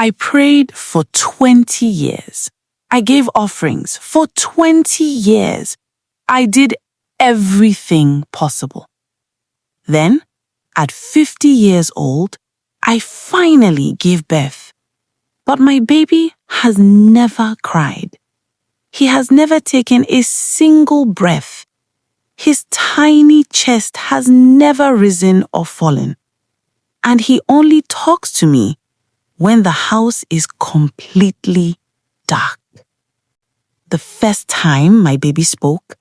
I prayed for 20 years. I gave offerings for 20 years. I did everything possible. Then, at 50 years old, I finally gave birth. But my baby has never cried. He has never taken a single breath. His tiny chest has never risen or fallen. And he only talks to me when the house is completely dark. The first time my baby spoke,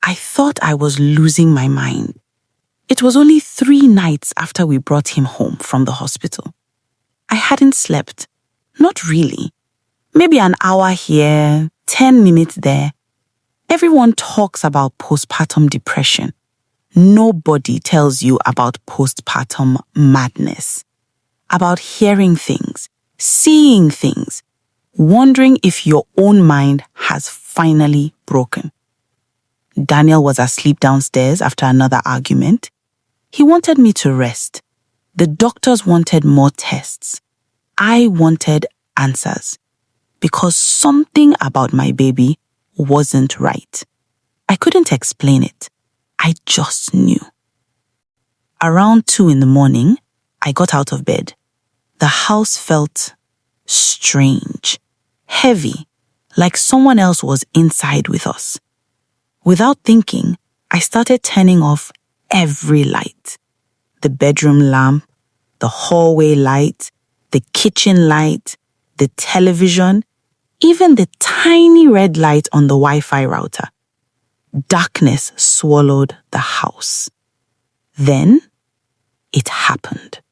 I thought I was losing my mind. It was only 3 nights after we brought him home from the hospital. I hadn't slept. Not really. Maybe an hour here, 10 minutes there. Everyone talks about postpartum depression. Nobody tells you about postpartum madness. About hearing things, seeing things, wondering if your own mind has finally broken. Daniel was asleep downstairs after another argument. He wanted me to rest. The doctors wanted more tests. I wanted answers because something about my baby wasn't right. I couldn't explain it. I just knew. Around 2 in the morning, I got out of bed. The house felt strange, heavy, like someone else was inside with us. Without thinking, I started turning off every light. The bedroom lamp, the hallway light, the kitchen light, the television, even the tiny red light on the Wi-Fi router. Darkness swallowed the house. Then it happened.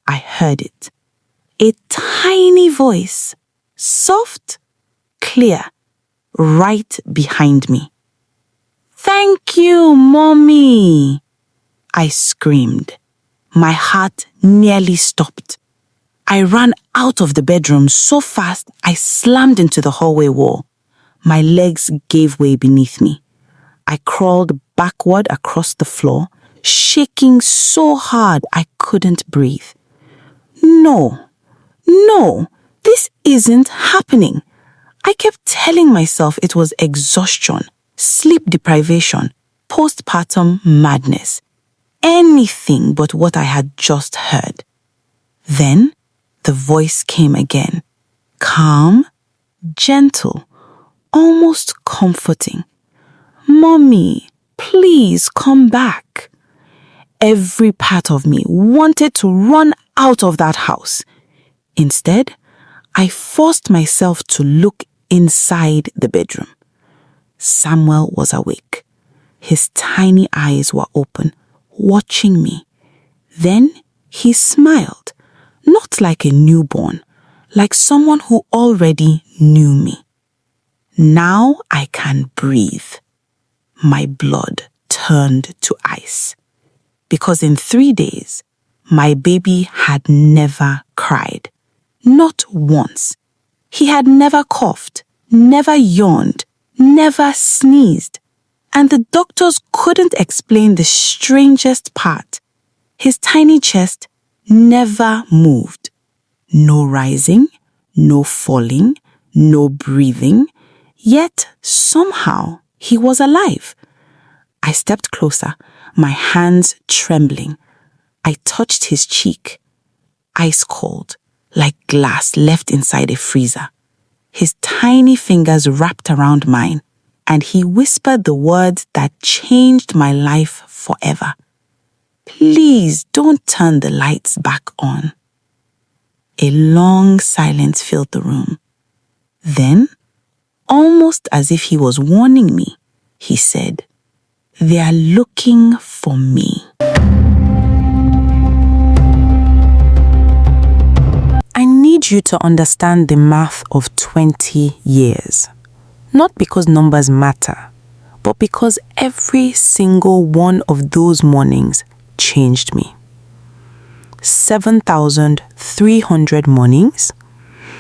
I heard it. A tiny voice, soft, clear, right behind me. "Thank you, Mommy!" I screamed. My heart nearly stopped. I ran out of the bedroom so fast I slammed into the hallway wall. My legs gave way beneath me. I crawled backward across the floor, shaking so hard I couldn't breathe. No, this isn't happening. I kept telling myself it was exhaustion, sleep deprivation, postpartum madness. Anything but what I had just heard. Then the voice came again, calm, gentle, almost comforting. "Mommy, please come back." Every part of me wanted to run out of that house. Instead, I forced myself to look inside the bedroom. Samuel was awake. His tiny eyes were open, watching me. Then he smiled, not like a newborn, like someone who already knew me. Now I can breathe. My blood turned to ice. Because in 3 days, my baby had never cried. Not once. He had never coughed, never yawned, never sneezed. And the doctors couldn't explain the strangest part. His tiny chest never moved. No rising, no falling, no breathing. Yet somehow he was alive. I stepped closer, my hands trembling. I touched his cheek, ice cold, like glass left inside a freezer. His tiny fingers wrapped around mine, and he whispered the words that changed my life forever. "Please don't turn the lights back on." A long silence filled the room. Then, almost as if he was warning me, he said, "They are looking for me." I need you to understand the math of 20 years. Not because numbers matter, but because every single one of those mornings changed me. 7,300 mornings,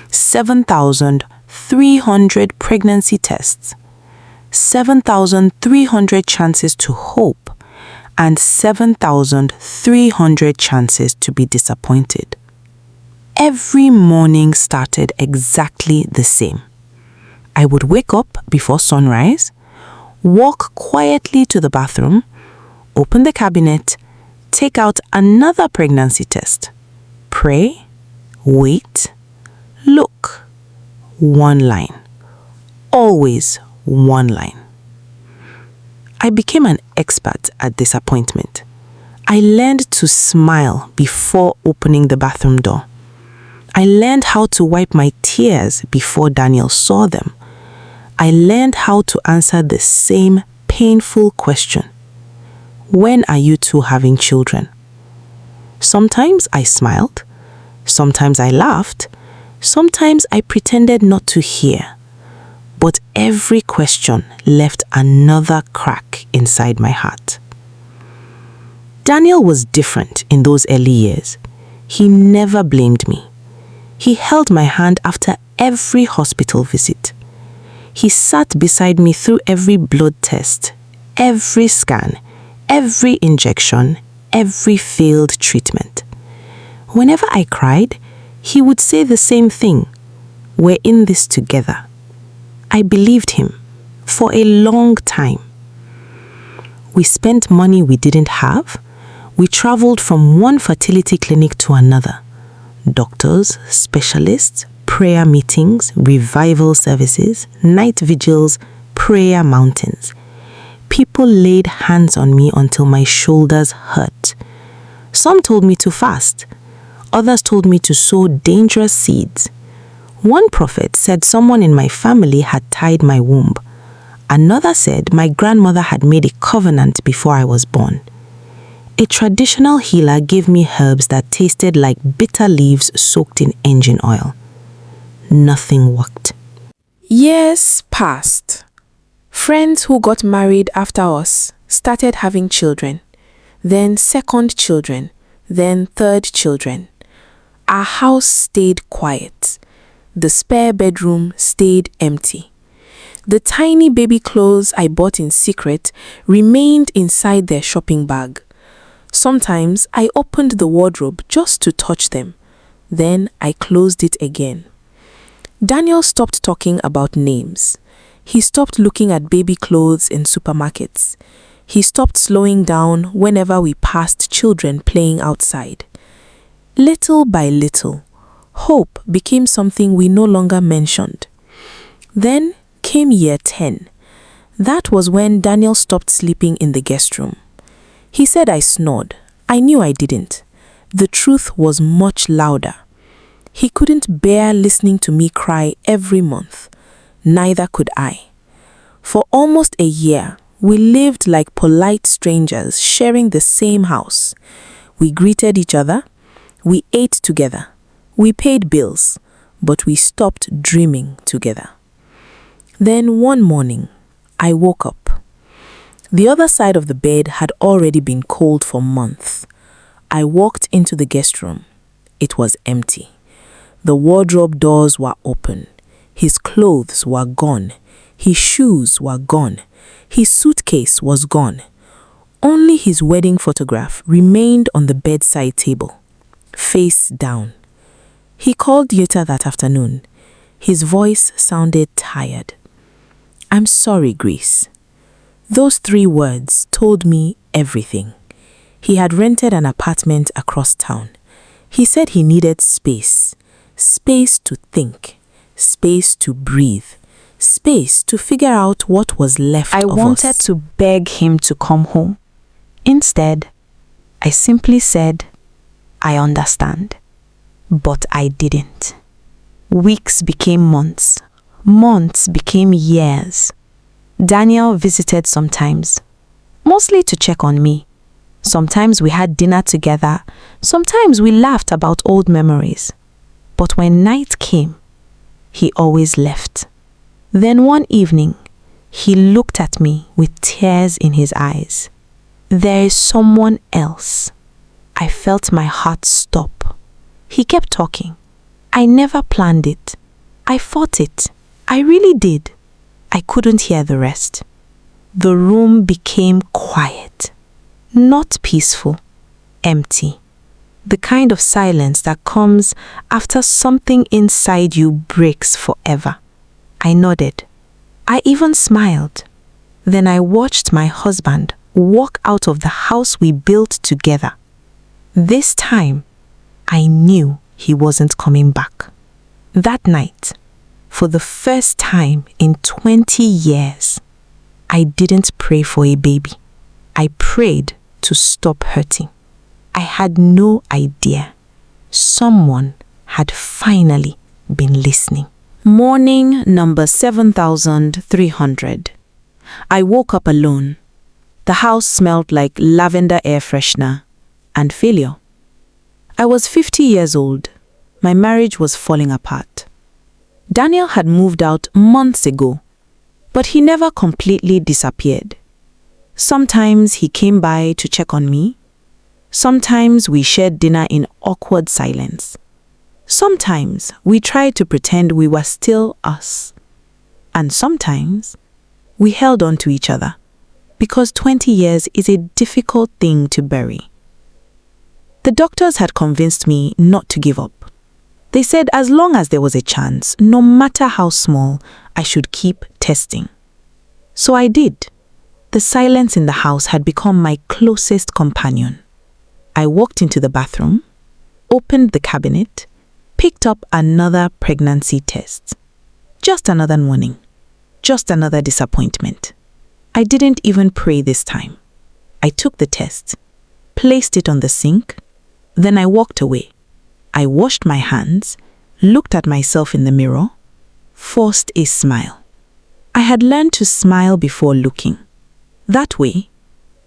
7,300 pregnancy tests, 7,300 chances to hope, and 7,300 chances to be disappointed. Every morning started exactly the same. I would wake up before sunrise, walk quietly to the bathroom, open the cabinet, take out another pregnancy test, pray, wait, look. One line. Always one line. I became an expert at disappointment. I learned to smile before opening the bathroom door. I learned how to wipe my tears before Daniel saw them. I learned how to answer the same painful question. When are you two having children? Sometimes I smiled. Sometimes I laughed. Sometimes I pretended not to hear. But every question left another crack inside my heart. Daniel was different in those early years. He never blamed me. He held my hand after every hospital visit. He sat beside me through every blood test, every scan, every injection, every failed treatment. Whenever I cried, he would say the same thing. We're in this together. I believed him for a long time. We spent money we didn't have. We traveled from one fertility clinic to another. Doctors, specialists, prayer meetings, revival services, night vigils, prayer mountains. People laid hands on me until my shoulders hurt. Some told me to fast. Others told me to sow dangerous seeds. One prophet said someone in my family had tied my womb. Another said my grandmother had made a covenant before I was born. A traditional healer gave me herbs that tasted like bitter leaves soaked in engine oil. Nothing worked. Years passed. Friends who got married after us started having children, then second children, then third children. Our house stayed quiet. The spare bedroom stayed empty. The tiny baby clothes I bought in secret remained inside their shopping bag. Sometimes I opened the wardrobe just to touch them. Then I closed it again. Daniel stopped talking about names. He stopped looking at baby clothes in supermarkets. He stopped slowing down whenever we passed children playing outside. Little by little, hope became something we no longer mentioned. Then came year 10. That was when Daniel stopped sleeping in the guest room. He said I snored. I knew I didn't. The truth was much louder. He couldn't bear listening to me cry every month. Neither could I. For almost a year, we lived like polite strangers sharing the same house. We greeted each other. We ate together. We paid bills, but we stopped dreaming together. Then one morning, I woke up. The other side of the bed had already been cold for months. I walked into the guest room. It was empty. The wardrobe doors were open. His clothes were gone. His shoes were gone. His suitcase was gone. Only his wedding photograph remained on the bedside table, face down. He called later that afternoon. His voice sounded tired. "I'm sorry, Grace." Those 3 words told me everything. He had rented an apartment across town. He said he needed space. Space to think. Space to breathe. Space to figure out what was left of us. I wanted to beg him to come home. Instead, I simply said, "I understand." But I didn't. Weeks became months. Months became years. Daniel visited sometimes, mostly to check on me. Sometimes we had dinner together. Sometimes we laughed about old memories. But when night came, he always left. Then one evening, he looked at me with tears in his eyes. "There is someone else." I felt my heart stop. He kept talking. I never planned it. I fought it. I really did. I couldn't hear the rest. The room became quiet. Not peaceful. Empty. The kind of silence that comes after something inside you breaks forever. I nodded. I even smiled. Then I watched my husband walk out of the house we built together. This time, I knew he wasn't coming back. That night, for the first time in 20 years, I didn't pray for a baby. I prayed to stop hurting. I had no idea. Someone had finally been listening. Morning number 7300. I woke up alone. The house smelled like lavender air freshener and failure. I was 50 years old. My marriage was falling apart. Daniel had moved out months ago, but he never completely disappeared. Sometimes he came by to check on me. Sometimes we shared dinner in awkward silence. Sometimes we tried to pretend we were still us. And sometimes we held on to each other, because 20 years is a difficult thing to bury. The doctors had convinced me not to give up. They said as long as there was a chance, no matter how small, I should keep testing. So I did. The silence in the house had become my closest companion. I walked into the bathroom, opened the cabinet, picked up another pregnancy test. Just another warning. Just another disappointment. I didn't even pray this time. I took the test, placed it on the sink, then I walked away. I washed my hands, looked at myself in the mirror, forced a smile. I had learned to smile before looking. That way,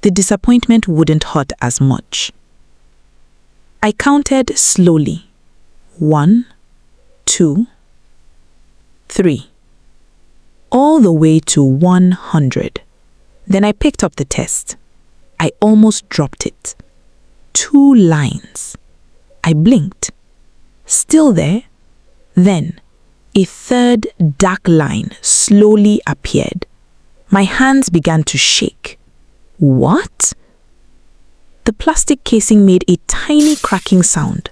the disappointment wouldn't hurt as much. I counted slowly. 1, 2, 3. All the way to 100. Then I picked up the test. I almost dropped it. 2 lines. I blinked. Still there. Then, a third dark line slowly appeared. My hands began to shake. What? The plastic casing made a tiny cracking sound.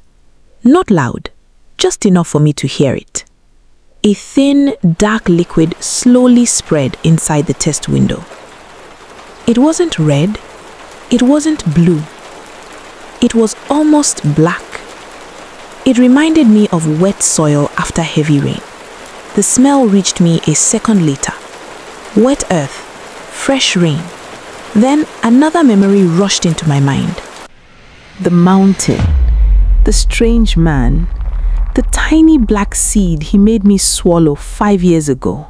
Not loud, just enough for me to hear it. A thin, dark liquid slowly spread inside the test window. It wasn't red. It wasn't blue. It was almost black. It reminded me of wet soil after heavy rain. The smell reached me a second later. Wet earth, fresh rain. Then another memory rushed into my mind. The mountain, the strange man, the tiny black seed he made me swallow 5 years ago.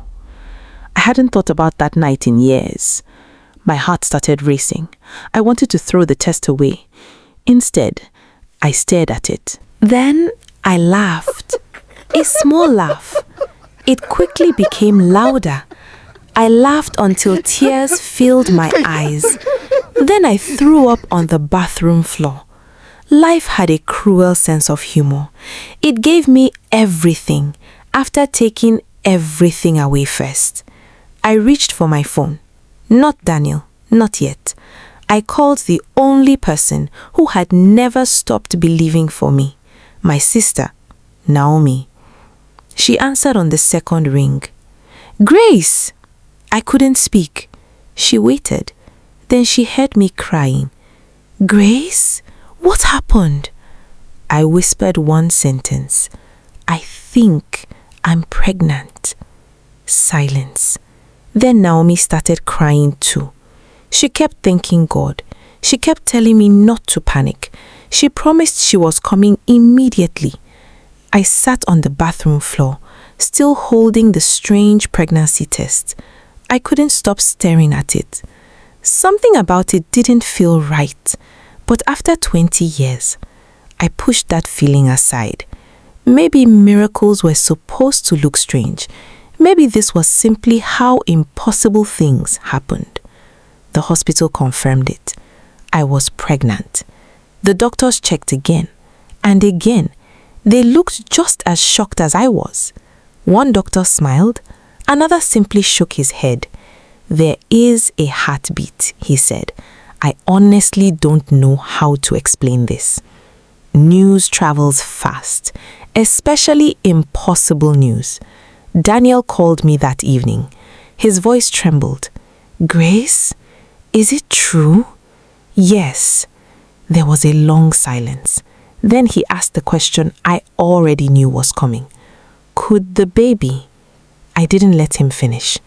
I hadn't thought about that night in years. My heart started racing. I wanted to throw the test away. Instead, I stared at it. Then I laughed. A small laugh. It quickly became louder. I laughed until tears filled my eyes. Then I threw up on the bathroom floor. Life had a cruel sense of humor. It gave me everything after taking everything away first. I reached for my phone. Not Daniel, not yet. I called the only person who had never stopped believing for me, my sister, Naomi. She answered on the second ring. Grace! I couldn't speak. She waited. Then she heard me crying. Grace? What happened? I whispered one sentence. I think I'm pregnant. Silence. Then Naomi started crying too. She kept thanking God. She kept telling me not to panic. She promised she was coming immediately. I sat on the bathroom floor, still holding the strange pregnancy test. I couldn't stop staring at it. Something about it didn't feel right. But after 20 years, I pushed that feeling aside. Maybe miracles were supposed to look strange. Maybe this was simply how impossible things happened. The hospital confirmed it. I was pregnant. The doctors checked again and again. They looked just as shocked as I was. One doctor smiled, another simply shook his head. There is a heartbeat, he said. I honestly don't know how to explain this. News travels fast, especially impossible news. Daniel called me that evening. His voice trembled. Grace, is it true? Yes. There was a long silence. Then he asked the question I already knew was coming. Could the baby? I didn't let him finish.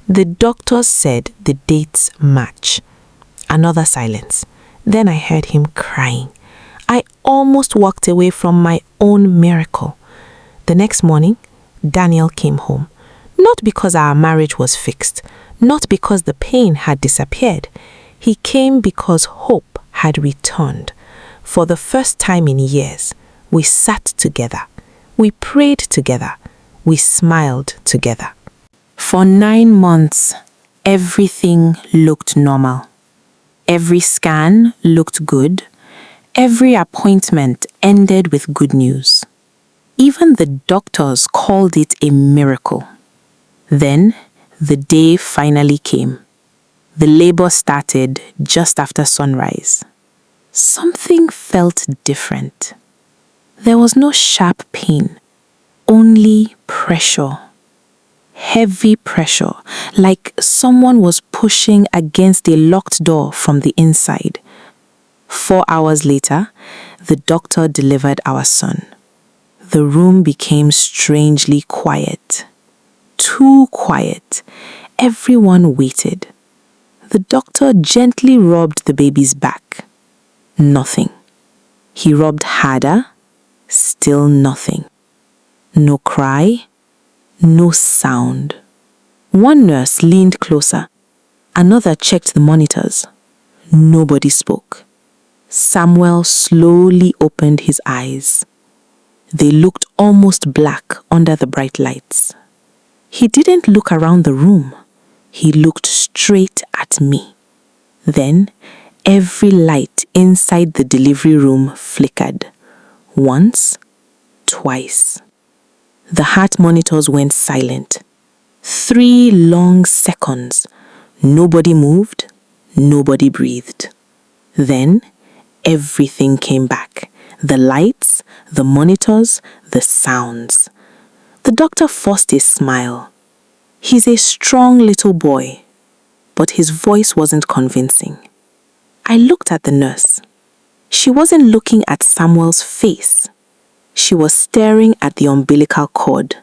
The doctors said the dates match. Another silence. Then I heard him crying. I almost walked away from my own miracle. The next morning, Daniel came home. Not because our marriage was fixed, not because the pain had disappeared. He came because hope had returned. For the first time in years, we sat together. We prayed together. We smiled together. For 9 months, everything looked normal. Every scan looked good. Every appointment ended with good news. Even the doctors called it a miracle. Then, the day finally came. The labor started just after sunrise. Something felt different. There was no sharp pain, only pressure. Heavy pressure, like someone was pushing against a locked door from the inside. 4 hours later, the doctor delivered our son. The room became strangely quiet. Too quiet. Everyone waited. The doctor gently rubbed the baby's back. Nothing. He rubbed harder. Still nothing. No cry. No sound. One nurse leaned closer. Another checked the monitors. Nobody spoke. Samuel slowly opened his eyes. They looked almost black under the bright lights. He didn't look around the room. He looked straight at me. Then, every light inside the delivery room flickered. Once, twice. The heart monitors went silent. 3 long seconds. Nobody moved. Nobody breathed. Then, everything came back. The lights, the monitors, the sounds. The doctor forced a smile. He's a strong little boy, but his voice wasn't convincing. I looked at the nurse. She wasn't looking at Samuel's face. She was staring at the umbilical cord.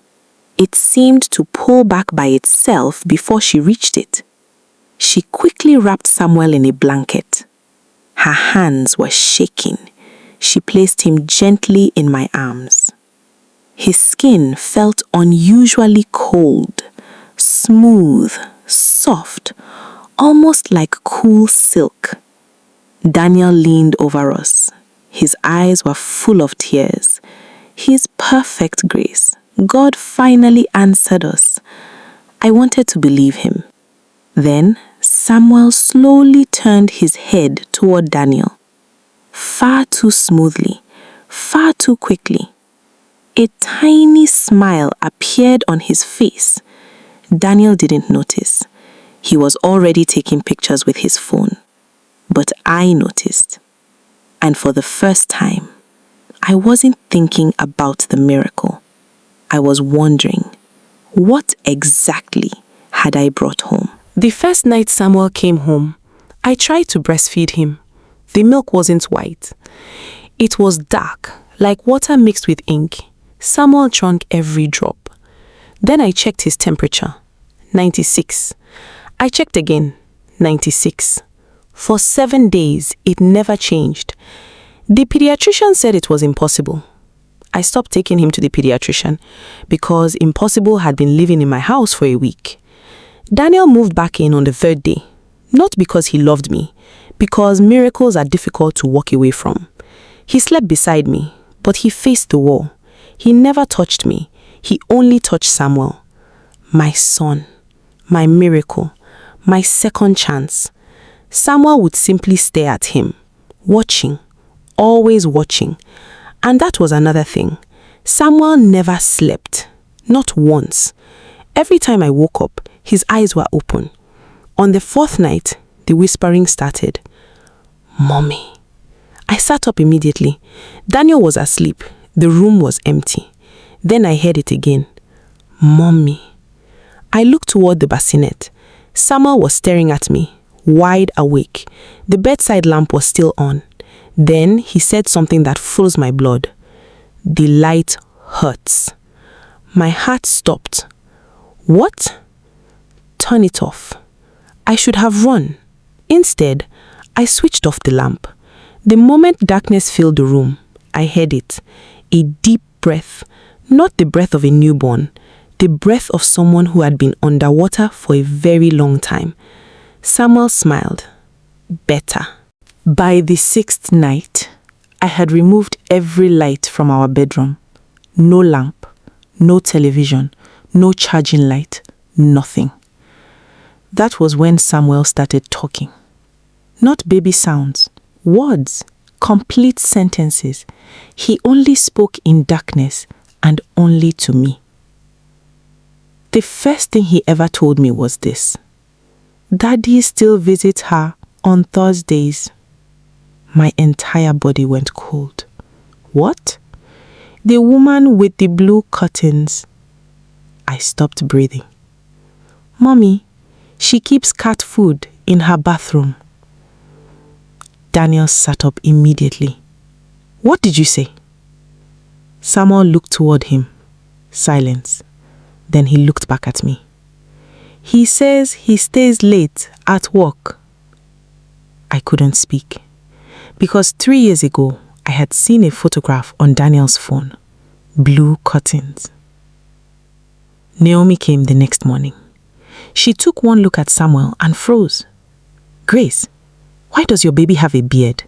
It seemed to pull back by itself before she reached it. She quickly wrapped Samuel in a blanket. Her hands were shaking. She placed him gently in my arms. His skin felt unusually cold, smooth, soft, almost like cool silk. Daniel leaned over us. His eyes were full of tears. His perfect grace. God finally answered us. I wanted to believe him. Then Samuel slowly turned his head toward Daniel. Far too smoothly, far too quickly. A tiny smile appeared on his face. Daniel didn't notice. He was already taking pictures with his phone. But I noticed. And for the first time, I wasn't thinking about the miracle. I was wondering, what exactly had I brought home? The first night Samuel came home, I tried to breastfeed him. The milk wasn't white. It was dark, like water mixed with ink. Samuel drank every drop. Then I checked his temperature, 96. I checked again, 96. For 7 days, it never changed. The pediatrician said it was impossible. I stopped taking him to the pediatrician because Impossible had been living in my house for a week. Daniel moved back in on the 3rd day, not because he loved me, because miracles are difficult to walk away from. He slept beside me, but he faced the wall. He never touched me. He only touched Samuel. My son, my miracle, my second chance. Samuel would simply stare at him, watching, always watching. And that was another thing. Samuel never slept, not once. Every time I woke up, his eyes were open. On the 4th night, the whispering started. Mommy. I sat up immediately. Daniel was asleep. The room was empty. Then I heard it again. Mommy. I looked toward the bassinet. Samuel was staring at me, wide awake. The bedside lamp was still on. Then he said something that froze my blood. The light hurts. My heart stopped. What? Turn it off. I should have run. Instead, I switched off the lamp. The moment darkness filled the room, I heard it. A deep breath, not the breath of a newborn, the breath of someone who had been underwater for a very long time. Samuel smiled. Better. By the 6th night, I had removed every light from our bedroom. No lamp, no television, no charging light, nothing. That was when Samuel started talking. Not baby sounds, words, complete sentences. He only spoke in darkness and only to me. The first thing he ever told me was this: Daddy still visits her on Thursdays. My entire body went cold. What? The woman with the blue curtains. I stopped breathing. Mommy, she keeps cat food in her bathroom. Daniel sat up immediately. What did you say? Samuel looked toward him. Silence. Then he looked back at me. He says he stays late at work. I couldn't speak, because 3 years ago, I had seen a photograph on Daniel's phone. Blue curtains. Naomi came the next morning. She took one look at Samuel and froze. Grace, why does your baby have a beard?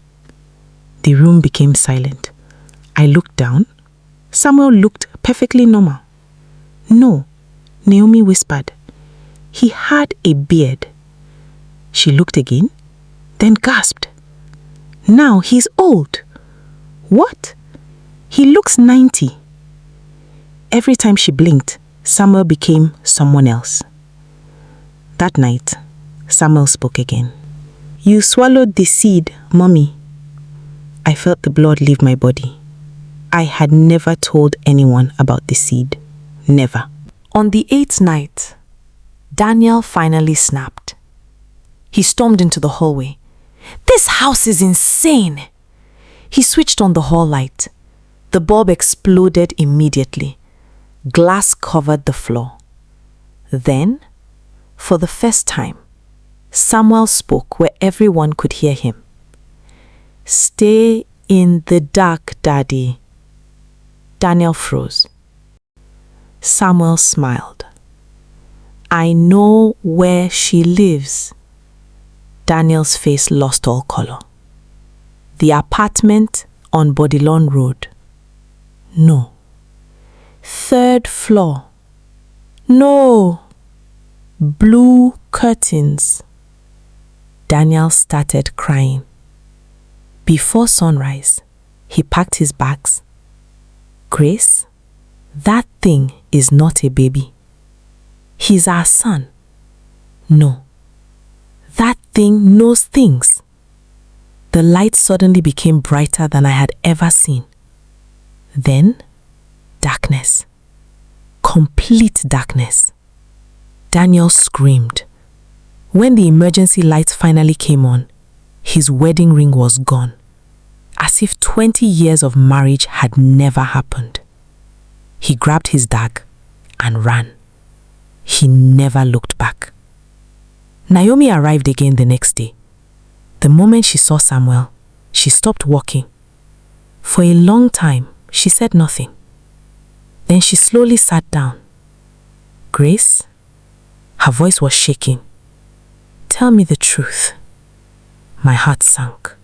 The room became silent. I looked down. Samuel looked perfectly normal. No, Naomi whispered. He had a beard. She looked again, then gasped. Now he's old. What? He looks 90. Every time she blinked, Samuel became someone else. That night, Samuel spoke again. You swallowed the seed, Mommy. I felt the blood leave my body. I had never told anyone about the seed. Never. On the 8th night, Daniel finally snapped. He stormed into the hallway. This house is insane! He switched on the hall light. The bulb exploded immediately. Glass covered the floor. Then, for the first time, Samuel spoke where everyone could hear him. Stay in the dark, Daddy. Daniel froze. Samuel smiled. I know where she lives. Daniel's face lost all color. The apartment on Bodilon Road. No. 3rd floor. No. Blue curtains. Daniel started crying. Before sunrise, he packed his bags. Grace, that thing is not a baby. He's our son. No. That thing knows things. The light suddenly became brighter than I had ever seen. Then, darkness. Complete darkness. Daniel screamed. When the emergency lights finally came on, his wedding ring was gone, as if 20 years of marriage had never happened. He grabbed his dagger and ran. He never looked back. Naomi arrived again the next day. The moment she saw Samuel, she stopped walking. For a long time, she said nothing. Then she slowly sat down. Grace? Her voice was shaking. Tell me the truth. My heart sank.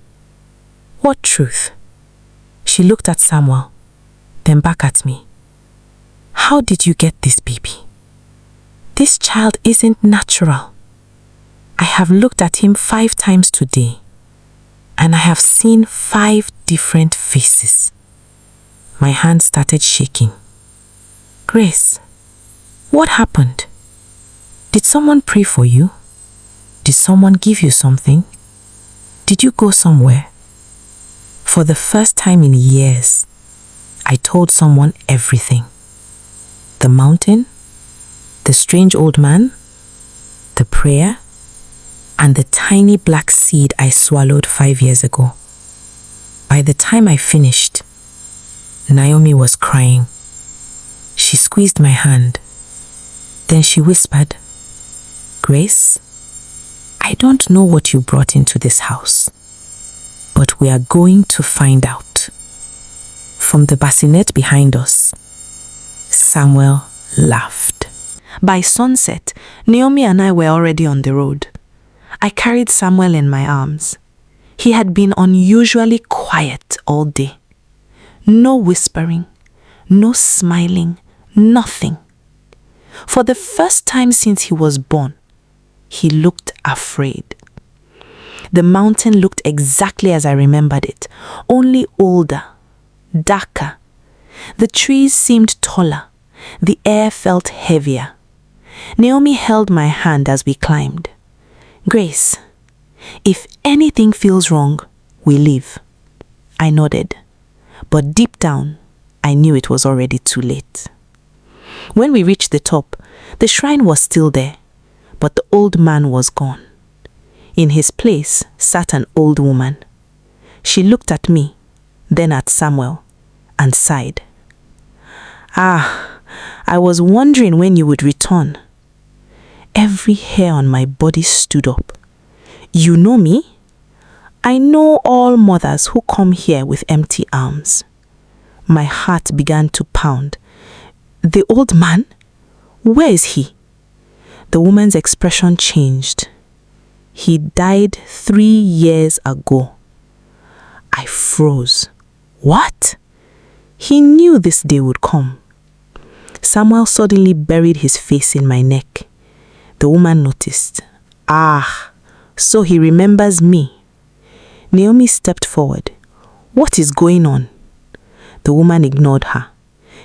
What truth? She looked at Samuel, then back at me. How did you get this baby? This child isn't natural. I have looked at him 5 times today, and I have seen 5 different faces. My hand started shaking. Grace, what happened? Did someone pray for you? Did someone give you something? Did you go somewhere? For the first time in years, I told someone everything. The mountain, the strange old man, the prayer, and the tiny black seed I swallowed 5 years ago. By the time I finished, Naomi was crying. She squeezed my hand. Then she whispered, "Grace, I don't know what you brought into this house, but we are going to find out." From the bassinet behind us, Samuel laughed. By sunset, Naomi and I were already on the road. I carried Samuel in my arms. He had been unusually quiet all day. No whispering, no smiling, nothing. For the first time since he was born, he looked afraid. The mountain looked exactly as I remembered it, only older, darker. The trees seemed taller. The air felt heavier. Naomi held my hand as we climbed. "Grace, if anything feels wrong, we leave." I nodded, but deep down, I knew it was already too late. When we reached the top, the shrine was still there, but the old man was gone. In his place sat an old woman. She looked at me, then at Samuel, and sighed. I was wondering when you would return." Every hair on my body stood up. "You know me? I know all mothers who come here with empty arms." My heart began to pound. "The old man? Where is he?" The woman's expression changed. "He died 3 years ago." I froze. "What?" He knew this day would come. Samuel suddenly buried his face in my neck. The woman noticed. So he remembers me. Naomi stepped forward. "What is going on?" The woman ignored her.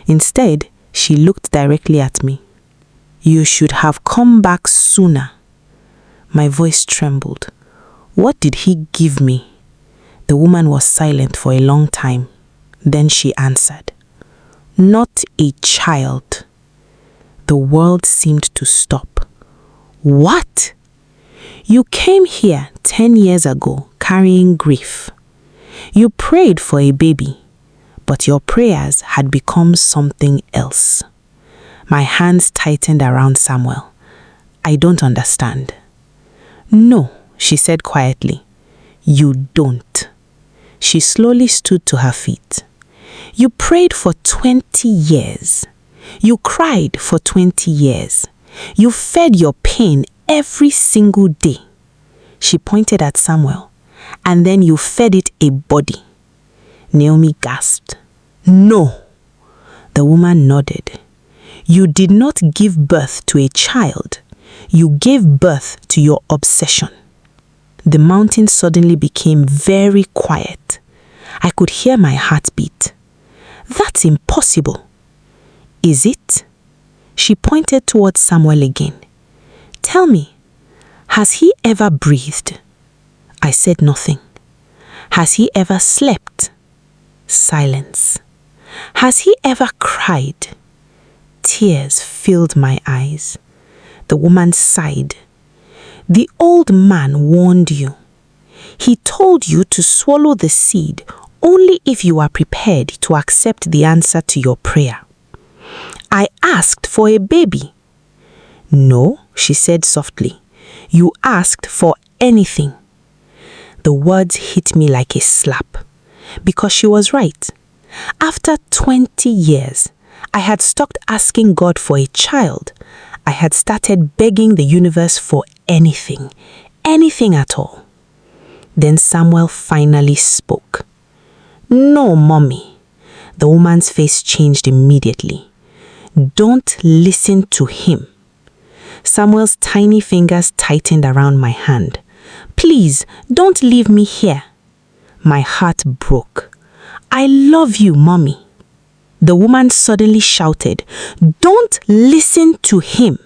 Instead, she looked directly at me. "You should have come back sooner." My voice trembled. What did he give me? The woman was silent for a long time. Then she answered, "Not a child." The world seemed to stop. "What? You came here 10 years ago carrying grief. You prayed for a baby, but your prayers had become something else." My hands tightened around Samuel. "I don't understand." "No," she said quietly. "You don't." She slowly stood to her feet. "You prayed for 20 years. You cried for 20 years. You fed your pain every single day." She pointed at Samuel. "And then you fed it a body." Naomi gasped. "No." The woman nodded. "You did not give birth to a child. You gave birth to your obsession." The mountain suddenly became very quiet. I could hear my heartbeat. "That's impossible." "Is it?" She pointed towards Samuel again. "Tell me, has he ever breathed?" I said nothing. "Has he ever slept?" Silence. "Has he ever cried?" Tears filled my eyes. The woman sighed. "The old man warned you. He told you to swallow the seed only if you are prepared to accept the answer to your prayer. I asked for a baby." "No," she said softly. "You asked for anything." The words hit me like a slap, because she was right. After 20 years, I had stopped asking God for a child. I had started begging the universe for anything at all. Then Samuel finally spoke. "No, Mommy." The woman's face changed immediately. "Don't listen to him." Samuel's tiny fingers tightened around my hand. "Please, don't leave me here." My heart broke. "I love you, Mommy." The woman suddenly shouted, "Don't listen to him."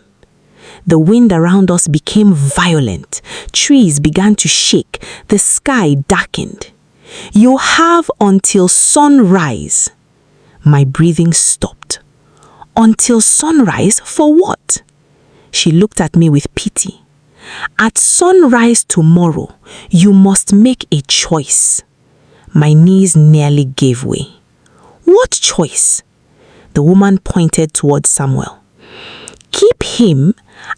The wind around us became violent. Trees began to shake. The sky darkened. You have until sunrise. My breathing stopped. Until sunrise for what? She looked at me with pity. At sunrise tomorrow, you must make a choice. My knees nearly gave way. What choice? The woman pointed towards Samuel. Keep him,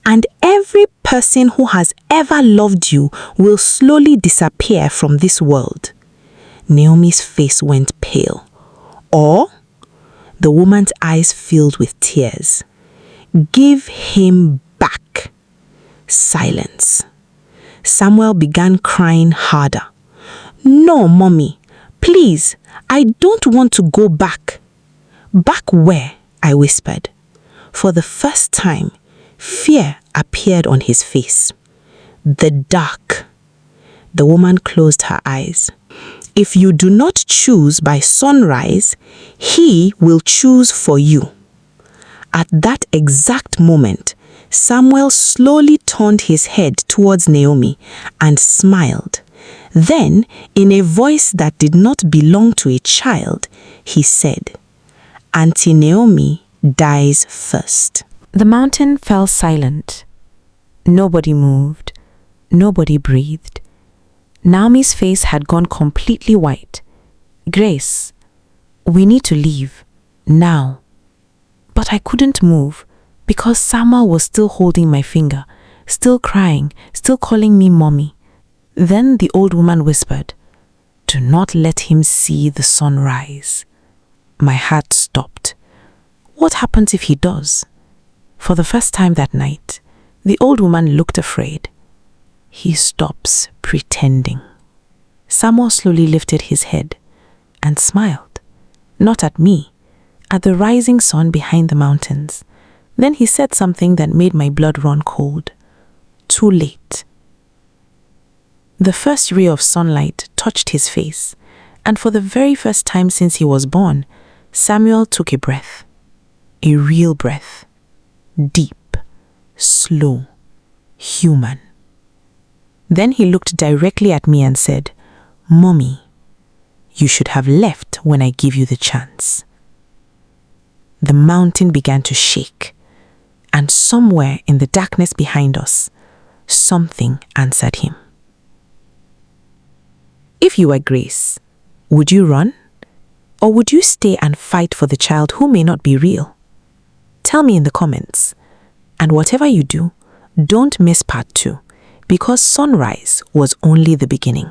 and every person who has ever loved you will slowly disappear from this world. Naomi's face went pale. Or? The woman's eyes filled with tears. Give him back. Silence. Samuel began crying harder. No, Mommy. Please, I don't want to go back. Back where? I whispered. For the first time, fear appeared on his face. The dark. The woman closed her eyes. If you do not choose by sunrise, he will choose for you. At that exact moment, Samuel slowly turned his head towards Naomi and smiled. Then, in a voice that did not belong to a child, he said, Auntie Naomi dies first. The mountain fell silent. Nobody moved. Nobody breathed. Naomi's face had gone completely white. Grace, we need to leave. Now. But I couldn't move because Samuel was still holding my finger, still crying, still calling me Mommy. Then the old woman whispered, Do not let him see the sun rise. My heart stopped. What happens if he does? For the first time that night, the old woman looked afraid. He stops pretending. Samuel slowly lifted his head and smiled, not at me, at the rising sun behind the mountains. Then he said something that made my blood run cold. Too late. The first ray of sunlight touched his face, and for the very first time since he was born, Samuel took a breath. A real breath. Deep, slow, human. Then he looked directly at me and said, Mommy, you should have left when I gave you the chance. The mountain began to shake, and somewhere in the darkness behind us, something answered him. If you were Grace, would you run? Or would you stay and fight for the child who may not be real? Tell me in the comments. And whatever you do, don't miss part 2, because sunrise was only the beginning.